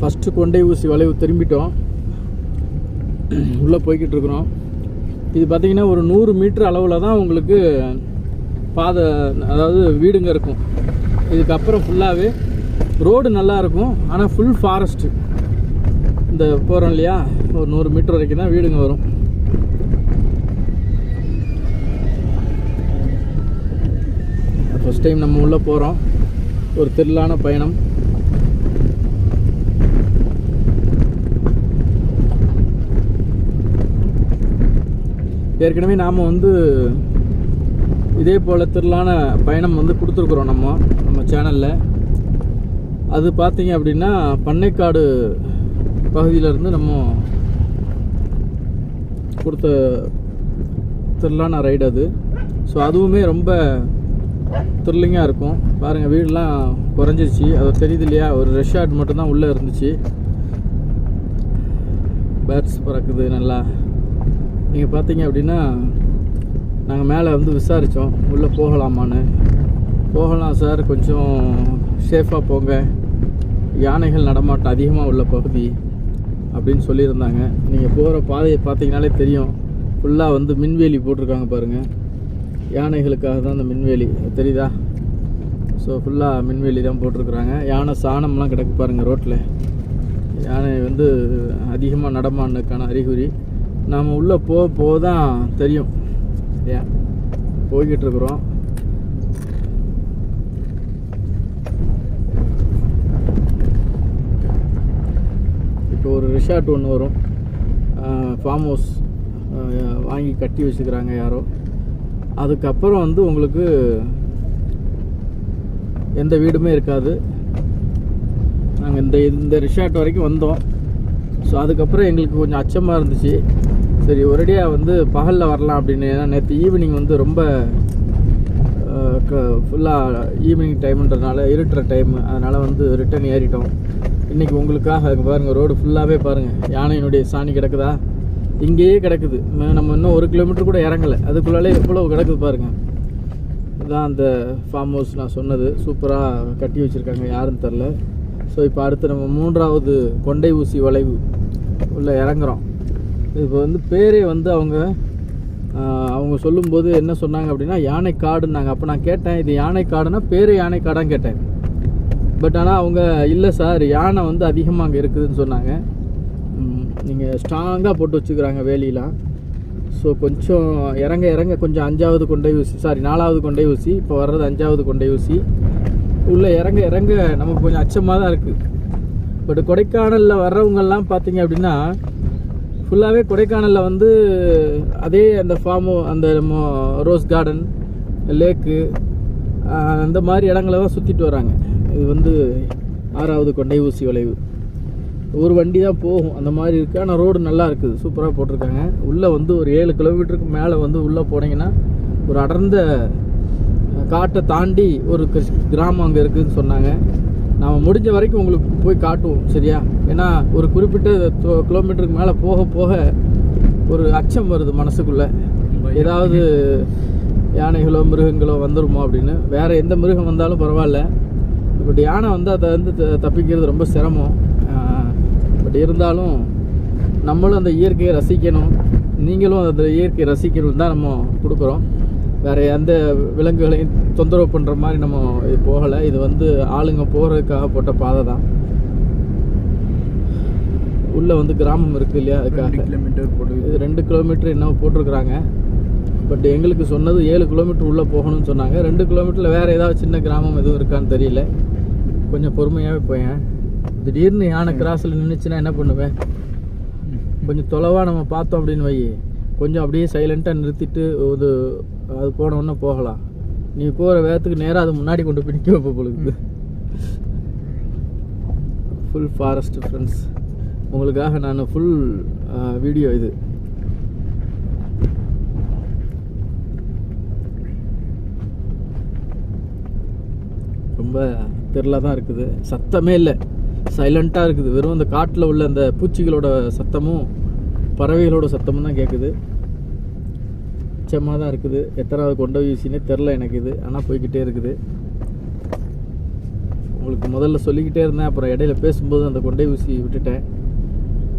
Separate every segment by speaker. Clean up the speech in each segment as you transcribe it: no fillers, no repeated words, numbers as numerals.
Speaker 1: First கொண்டை ஊசி வளைவு திரும்பிட்டோம், உள்ளே போய்கிட்டு இருக்கிறோம். இது பார்த்திங்கன்னா ஒரு 100 மீட்டர் அளவில் தான் உங்களுக்கு பாதை, அதாவது வீடுங்க இருக்கும். இதுக்கப்புறம் ஃபுல்லாகவே ரோடு நல்லாயிருக்கும், ஆனால் ஃபுல் ஃபாரஸ்ட்டு. இந்த போகிறோம் இல்லையா, ஒரு 100 மீட்டர் வரைக்கும் தான் வீடுங்க வரும். ஃபஸ்ட் டைம் நம்ம உள்ளே போகிறோம், ஒரு த்ரில்லான பயணம். ஏற்கனவே நாம் வந்து இதே போல் த்ரில்லான பயணம் வந்து கொடுத்துருக்குறோம் நம்ம சேனலில். அது பார்த்தீங்க அப்படின்னா பண்ணைக்காடு பகுதியிலேருந்து நம்ம கொடுத்த த்ரில்லான ரைடு அது. ஸோ அதுவுமே ரொம்ப த்ரில்லிங்காக இருக்கும். பாருங்கள், வீடெலாம் குறைஞ்சிருச்சு, அது தெரியுது இல்லையா. ஒரு ரெசார்ட் மட்டும்தான் உள்ளே இருந்துச்சு. பேர்ட்ஸ் பறக்குது நல்லா. நீங்கள் பார்த்தீங்க அப்படின்னா நாங்கள் மேலே வந்து விசாரித்தோம், உள்ளே போகலாமான்னு. போகலாம் சார், கொஞ்சம் சேஃபாக போங்க, யானைகள் நடமாட்டம் அதிகமாக உள்ள பகுதி அப்படின்னு சொல்லியிருந்தாங்க. நீங்கள் போகிற பாதையை பார்த்தீங்கனாலே தெரியும், ஃபுல்லாக வந்து மின்வேலி போட்டிருக்காங்க பாருங்கள். யானைகளுக்காக தான் அந்த மின்வேலி தெரியுதா. ஸோ ஃபுல்லாக மின்வேலி தான் போட்டிருக்குறாங்க. யானை சாணம்லாம் கிடக்கு பாருங்கள் ரோட்டில். யானை வந்து அதிகமாக நடமாடுறதுக்கான அறிகுறி. நாம் உள்ளே போக தான் தெரியும். ஏன் போய்கிட்டு இருக்கிறோம். இப்போ ஒரு ரிசார்ட் ஒன்று வரும், ஃபார்ம் ஹவுஸ் வாங்கி கட்டி வச்சுக்கிறாங்க யாரோ. அதுக்கப்புறம் வந்து உங்களுக்கு எந்த வீடுமே இருக்காது. நாங்கள் இந்த ரிசார்ட் வரைக்கும் வந்தோம். ஸோ அதுக்கப்புறம் எங்களுக்கு கொஞ்சம் அச்சமாக இருந்துச்சு. சரி, ஒரேடியாக வந்து பகலில் வரலாம் அப்படின்னு. ஏன்னா நேற்று ஈவினிங் வந்து ரொம்ப ஃபுல்லாக ஈவினிங் டைமுன்றதுனால இருட்டுற டைமு, அதனால் வந்து ரிட்டன் ஏறிட்டோம். இன்றைக்கி உங்களுக்காக பாருங்கள், ரோடு ஃபுல்லாகவே பாருங்கள், யானையினுடைய சாணி கிடக்குதா, இங்கேயே கிடக்குது. நம்ம இன்னும் 1 கிலோமீட்டர் கூட இறங்கலை, அதுக்குள்ளாலே எவ்வளோ கிடக்குது பாருங்கள். இதுதான் அந்த ஃபார்ம் ஹவுஸ் நான் சொன்னது. சூப்பராக கட்டி வச்சுருக்காங்க, யாருன்னு தெரில. ஸோ இப்போ அடுத்து நம்ம 3வது கொண்டை ஊசி வளைவு உள்ளே இறங்குறோம். இப்போ வந்து பேரே வந்து அவங்க சொல்லும்போது என்ன சொன்னாங்க அப்படின்னா யானை காடுன்னாங்க. அப்போ நான் கேட்டேன், இது யானை காடுனா பேரே யானை காடான்னு கேட்டேன். பட் ஆனால் அவங்க இல்லை சார், யானை வந்து அதிகமாக அங்கே இருக்குதுன்னு சொன்னாங்க. நீங்கள் ஸ்ட்ராங்காக போட்டு வச்சுக்கிறாங்க வேலியெலாம். ஸோ கொஞ்சம் இறங்க கொஞ்சம் 5வது கொண்டை ஊசி, 4வது கொண்டை ஊசி, இப்போ வர்றது 5வது கொண்டை ஊசி. உள்ளே இறங்க நமக்கு கொஞ்சம் அச்சமாக தான் இருக்குது. பட் கொடைக்கானலில் வர்றவங்கெல்லாம் பார்த்தீங்க அப்படின்னா ஃபுல்லாகவே கொடைக்கானலில் வந்து அதே அந்த ஃபார்மு, அந்த நம்ம ரோஸ் கார்டன், லேக்கு, அந்த மாதிரி இடங்களை தான் சுற்றிட்டு வராங்க. இது வந்து 6வது கொண்டை ஊசி வளைவு. ஒரு வண்டி தான் போகும் அந்த மாதிரி இருக்குது. ஆனால் ரோடு நல்லா இருக்குது, சூப்பராக போட்டிருக்காங்க. உள்ளே வந்து ஒரு 7 கிலோமீட்டருக்கு மேலே வந்து உள்ளே போனீங்கன்னா ஒரு அடர்ந்த காட்டை தாண்டி ஒரு கிராமம் அங்கே இருக்குதுன்னு சொன்னாங்க. நாம் முடிஞ்ச வரைக்கும் உங்களுக்கு போய் காட்டுவோம், சரியா? ஏன்னா ஒரு குறிப்பிட்ட கிலோமீட்டருக்கு மேலே போக ஒரு அச்சம் வருது மனசுக்குள்ளே, ஏதாவது யானைகளோ மிருகங்களோ வந்துடுமோ அப்படின்னு. வேறு எந்த மிருகம் வந்தாலும் பரவாயில்ல, பட் யானை வந்து அதை வந்து தப்பிக்கிறது ரொம்ப சிரமம். பட் இருந்தாலும் நம்மளும் அந்த இயற்கையை ரசிக்கணும், நீங்களும் அந்த இயற்கையை ரசிக்கணும் தான் நம்ம கொடுக்குறோம். வேறு எந்த விலங்குகளையும் தொந்தரவு பண்ணுற மாதிரி நம்ம இது போகலை. இது வந்து ஆளுங்க போகிறதுக்காக போட்ட பாதை தான். உள்ளே வந்து கிராமம் இருக்குது இல்லையா, அதுக்காக 2 கிலோமீட்டர் போட்டு 2 கிலோமீட்டர் என்ன போட்டிருக்குறாங்க. பட் எங்களுக்கு சொன்னது 7 கிலோமீட்டர் உள்ளே போகணும்னு சொன்னாங்க. 2 கிலோமீட்டரில் வேறு ஏதாவது சின்ன கிராமம் எதுவும் இருக்கான்னு தெரியல. கொஞ்சம் பொறுமையாகவே போயேன். திடீர்னு யானை கிராஸில் நின்றுச்சுன்னா என்ன பண்ணுவேன்? கொஞ்சம் தொலைவாக நம்ம பார்த்தோம் அப்படின்னு வை, கொஞ்சம் அப்படியே சைலண்ட்டாக நிறுத்திட்டு அது போனோன்னே போகலாம். நீ போகிற வேகத்துக்கு நேராக அது முன்னாடி கொண்டு போய் நிற்க வைப்ப பொழுது. ஃபுல் ஃபாரஸ்ட் ஃப்ரெண்ட்ஸ், உங்களுக்காக நான் ஃபுல் வீடியோ இது. ரொம்ப தெரியல தான் இருக்குது, சத்தமே இல்லை, சைலண்ட்டாக இருக்குது. வெறும் அந்த காட்டில் உள்ள அந்த பூச்சிகளோட சத்தமும் பறவைகளோட சத்தமும் தான் கேட்குது. அச்சமாக தான் இருக்குது. எத்தனாவது கொண்டை ஊசினே தெரில எனக்கு இது, ஆனால் போய்கிட்டே இருக்குது. உங்களுக்கு முதல்ல சொல்லிக்கிட்டே இருந்தேன், அப்புறம் இடையில பேசும்போது அந்த கொண்டை ஊசி விட்டுட்டேன்.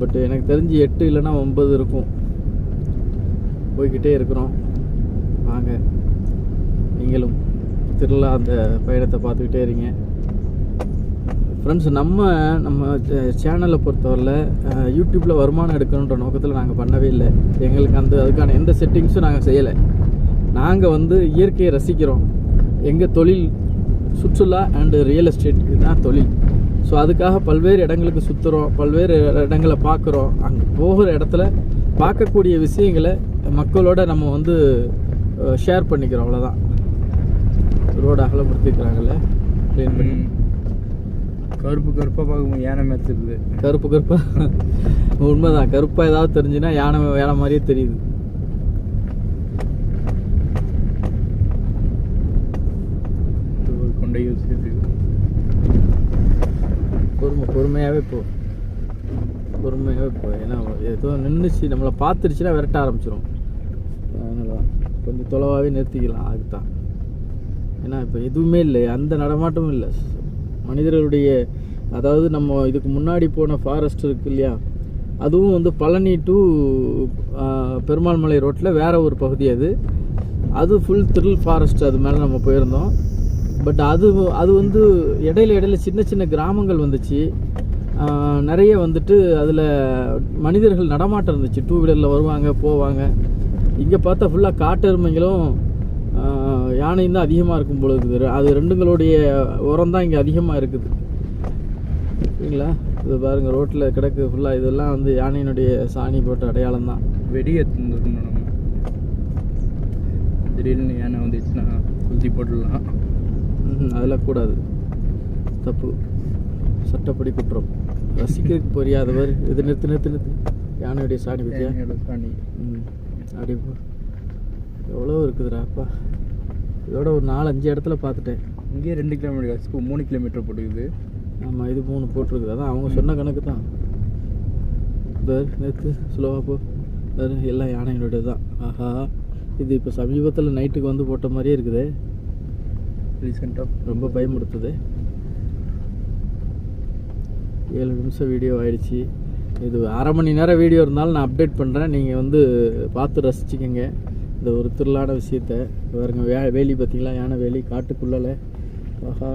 Speaker 1: பட் எனக்கு தெரிஞ்சு 8 இல்லைன்னா 9 இருக்கும். போய்கிட்டே இருக்கிறோம். வாங்க, நீங்களும் திருவிழா அந்த பயணத்தை பார்த்துக்கிட்டே இருங்க ஃப்ரெண்ட்ஸ். நம்ம சேனலை பொறுத்தவரையில் யூடியூப்பில் வருமானம் எடுக்கணுன்ற நோக்கத்தில் நாங்கள் பண்ணவே இல்லை. எங்களுக்கு அதுக்கான எந்த செட்டிங்ஸும் நாங்கள் செய்யலை. நாங்கள் வந்து இயற்கையை ரசிக்கிறோம். எங்கள் தொழில் சுற்றுலா அண்டு ரியல் எஸ்டேட், இதுதான் தொழில். ஸோ அதுக்காக பல்வேறு இடங்களுக்கு சுற்றுறோம், பல்வேறு இடங்களை பார்க்குறோம். அங்கே போகிற இடத்துல பார்க்கக்கூடிய விஷயங்களை மக்களோட நம்ம வந்து ஷேர் பண்ணிக்கிறோம், அவ்வளோதான். ரோடு அகலப்படுத்திக்கிறாங்கல்ல, க்ளீன் பண்ணி.
Speaker 2: கருப்பாக பார்க்கும்போது யானை மாதிரி தெரியுது.
Speaker 1: கருப்பாக உண்மைதான். கருப்பாக ஏதாவது தெரிஞ்சுன்னா யானை மாதிரியே தெரியுது.
Speaker 2: கொண்டை யூஸ்
Speaker 1: பொறுமையாகவே போ. ஏன்னா ஏதோ நின்றுச்சு, நம்மளை பார்த்துருச்சுன்னா விரட்ட ஆரம்பிச்சிடும். அதனால கொஞ்சம் தொலைவாகவே நிறுத்திக்கலாம். அதுதான். ஏன்னா இப்போ எதுவுமே இல்லை, அந்த நடமாட்டமும் இல்லை மனிதர்களுடைய. அதாவது நம்ம இதுக்கு முன்னாடி போன ஃபாரஸ்ட் இருக்கு இல்லையா, அதுவும் வந்து பழனி டு பெருமாள் மலை ரோட்டில் வேறு ஒரு பகுதி. அது ஃபுல் த்ரில் ஃபாரஸ்ட். அது மேலே நம்ம போயிருந்தோம். பட் அது வந்து இடையில சின்ன சின்ன கிராமங்கள் வந்துச்சு. நிறைய வந்துட்டு அதில் மனிதர்கள் நடமாட்டம் இருந்துச்சு. 2 வீலரில் வருவாங்க போவாங்க. இங்கே பார்த்தா ஃபுல்லாக காட்டெருமைகளும் யானையும் தான் அதிகமாக இருக்கும் போல இருக்குது. அது ரெண்டுங்களுடைய உரம் தான் இங்கே அதிகமாக இருக்குது. சரிங்களா? இது பாருங்கள், ரோட்டில் கிடக்கு ஃபுல்லாக. இதெல்லாம் வந்து யானையினுடைய சாணி போட்ட அடையாளம் தான்.
Speaker 2: வெடியேற்றணும். திடீர்னு யானை வந்துச்சுன்னா குத்தி போட்டுடலாம்.
Speaker 1: அதெல்லாம் கூடாது, தப்பு, சட்டப்படி குற்றம். ரசிக்கிறதுக்கு புரியாதவர் இது நிறுத்து. யானையுடைய சாணி பற்றியா?
Speaker 2: சாணி
Speaker 1: அப்படி எவ்வளோ இருக்குதுடாப்பா. இதோட ஒரு 4-5 இடத்துல பார்த்துட்டேன்.
Speaker 2: இங்கேயே 2 கிலோமீட்டர் 3 கிலோமீட்டர் போட்டுக்குது.
Speaker 1: ஆமாம், இது 3 போட்டிருக்குது. அதான் அவங்க சொன்ன கணக்கு தான். நேற்று ஸ்லோவாக போ. எல்லாம் யானையினுடைய தான். ஆஹா, இது இப்போ சமீபத்தில் நைட்டுக்கு வந்து போட்ட மாதிரியே இருக்குது.
Speaker 2: ரீசெண்டாக
Speaker 1: ரொம்ப பயமுடுத்துது. 7 நிமிஷம் வீடியோ ஆயிடுச்சு. இது 1/2 மணி நேரம் வீடியோ இருந்தாலும் நான் அப்டேட் பண்ணுறேன். நீங்கள் வந்து பார்த்து ரசிச்சுக்கோங்க இந்த ஒரு திருளான விஷயத்தை. பாருங்க, வேலி பார்த்தீங்களா? யானை வேலி காட்டுக்குள்ளே. ஆஹா,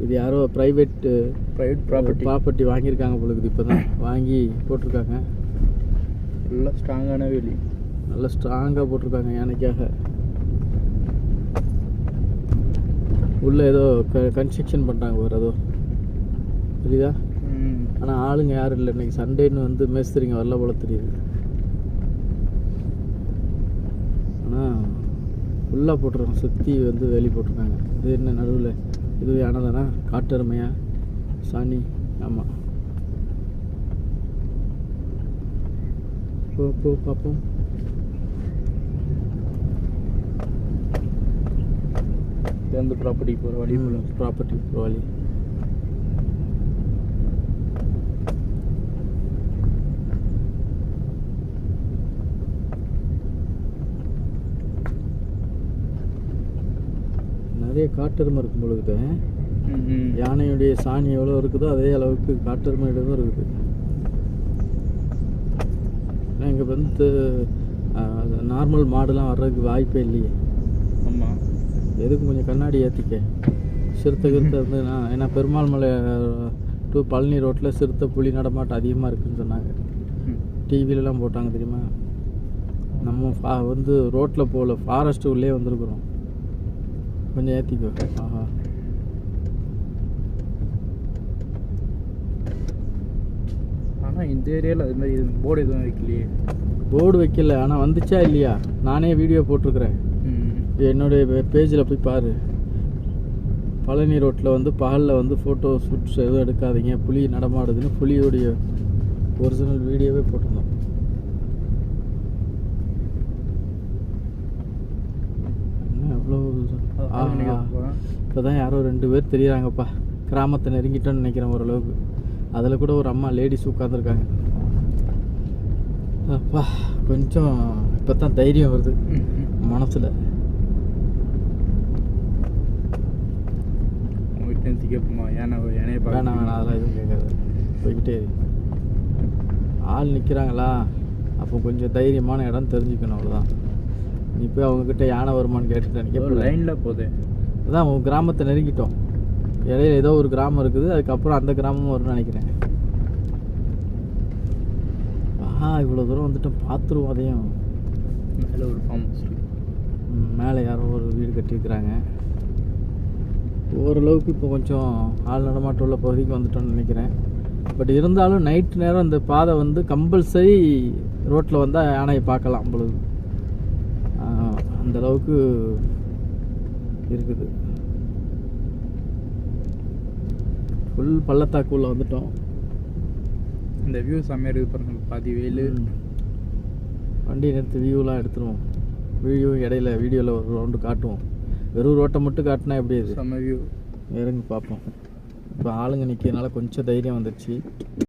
Speaker 1: இது யாரோ ப்ரைவேட் ப்ராப்பர்ட்டி வாங்கியிருக்காங்க பொழுது. இப்போ தான் வாங்கி போட்டிருக்காங்க.
Speaker 2: நல்லா ஸ்ட்ராங்கான வேலி,
Speaker 1: நல்லா ஸ்ட்ராங்காக போட்டிருக்காங்க யானைக்காக. உள்ளே ஏதோ கன்ஸ்ட்ரக்ஷன் பண்ணுறாங்க வேறு ஏதோ, புரியுதா? ஆனால் ஆளுங்க யாரும் இல்லை. இன்றைக்கி சண்டேன்னு வந்து மேஸ்திரிங்க வரல போல தெரியுது. ஆனால் ஃபுல்லாக போட்டிருக்காங்க, சுற்றி வந்து வேலி போட்டிருக்காங்க. இது என்ன நடுவில்? இது யானை தானே? காட்டெருமையா? சாணி? ஆமாம். போ பார்ப்போம்.
Speaker 2: அந்த ப்ராப்பர்ட்டிக்கு போகிற வழி.
Speaker 1: ப்ராப்பர்ட்டிக்கு போகிற வழி. நிறைய காட்டெருமை இருக்கும் பொழுது யானையுடைய சாணி எவ்வளோ இருக்குதோ அதே அளவுக்கு காட்டெருமையிடமும் இருக்குது. இங்கே வந்து நார்மல் மாடுலாம் வர்றதுக்கு வாய்ப்பே இல்லையே.
Speaker 2: ஆமாம்,
Speaker 1: எதுக்கும் கொஞ்சம் கண்ணாடி ஏற்றிக்க. சிறுத்தை இருந்ததுன்னா, ஏன்னா பெருமாள் மலை டு பழனி ரோட்டில் சிறுத்தை புலி நடமாட்டம் அதிகமாக இருக்குதுன்னு சொன்னாங்க. டிவிலலாம் போட்டாங்க தெரியுமா? நம்ம வந்து ரோட்டில் போகல, ஃபாரஸ்ட்டு உள்ளே வந்திருக்குறோம். கொஞ்சம் ஏற்றிக்கோ. ஆஹா,
Speaker 2: ஆனால் இந்த ஏரியாவில் அது மாதிரி போர்டு எதுவும் வைக்கலையே.
Speaker 1: போர்டு வைக்கல, ஆனால் வந்துச்சா இல்லையா? நானே வீடியோ போட்டிருக்கிறேன். என்னுடைய பேஜில் போய் பாரு. பழனி ரோட்டில் வந்து பகலில் வந்து ஃபோட்டோ ஷூட்ஸ் எதுவும் எடுக்காதீங்க, புலி நடமாடுதுன்னு புலியோடைய ஒரிஜினல் வீடியோவே போட்டிருந்தோம். என்ன எவ்வளோ? இப்போ தான் யாரோ 2 பேர் தெரியுறாங்கப்பா. கிராமத்தை நெருங்கிட்டோன்னு நினைக்கிறேன் ஓரளவுக்கு. அதில் கூட ஒரு அம்மா லேடிஸ் உட்காந்துருக்காங்க. அப்பா, கொஞ்சம் இப்போ தான் தைரியம் வருது மனசில்.
Speaker 2: நிறுத்தி கேட்போமா யானையை
Speaker 1: வேணாம்
Speaker 2: பார்க்க
Speaker 1: வேணாம் அதெல்லாம் எதுவும் கேட்காது. போய்கிட்டே இரு. ஆள் நிற்கிறாங்களா, அப்போ கொஞ்சம் தைரியமான இடம் தெரிஞ்சுக்கணும், அவ்வளோதான். நீ போய் அவங்கக்கிட்ட யானை வருமானு கேட்டுட்டு
Speaker 2: ஒரு
Speaker 1: நிற்க
Speaker 2: லைனில் போகுது.
Speaker 1: அதான் உங்கள் கிராமத்தை நெருங்கிட்டோம். இடையில ஏதோ ஒரு கிராமம் இருக்குது, அதுக்கப்புறம் அந்த கிராமமும் வரும்னு நினைக்கிறேன். இவ்வளோ தூரம் வந்துட்டோம், பார்த்துருவோம் அதையும்.
Speaker 2: மேலே ஒரு ஃபார்ம் ஹவுஸ் இருக்கு.
Speaker 1: மேலே யாரோ ஒரு வீடு கட்டியிருக்கிறாங்க. ஓரளவுக்கு இப்போ கொஞ்சம் ஆள் நடமாட்டம் உள்ள பகுதிக்கு வந்துட்டோம்னு நினைக்கிறேன். பட் இருந்தாலும் நைட் நேரம் இந்த பாதை வந்து கம்பல்சரி ரோட்டில் வந்தால் யானையை பார்க்கலாம் பொழுது, அந்தளவுக்கு இருக்குது. ஃபுல் பள்ளத்தாக்குள்ளே வந்துட்டோம்.
Speaker 2: இந்த வியூ செம்மையாக இருக்குது பாருங்க. பாதி வெயில்.
Speaker 1: வண்டி நிறுத்தி வியூலாம் எடுத்துருவோம். வீடியோ இடையில வீடியோவில் ஒரு ரவுண்டு காட்டுவோம். வெறும் ரோட்டை மட்டும் காட்டினா எப்படி இது?
Speaker 2: செம்ம வியூ.
Speaker 1: இறங்கி பார்ப்போம். இப்போ ஆளுங்க நிற்கிறதுனால கொஞ்சம் தைரியம் வந்துடுச்சு.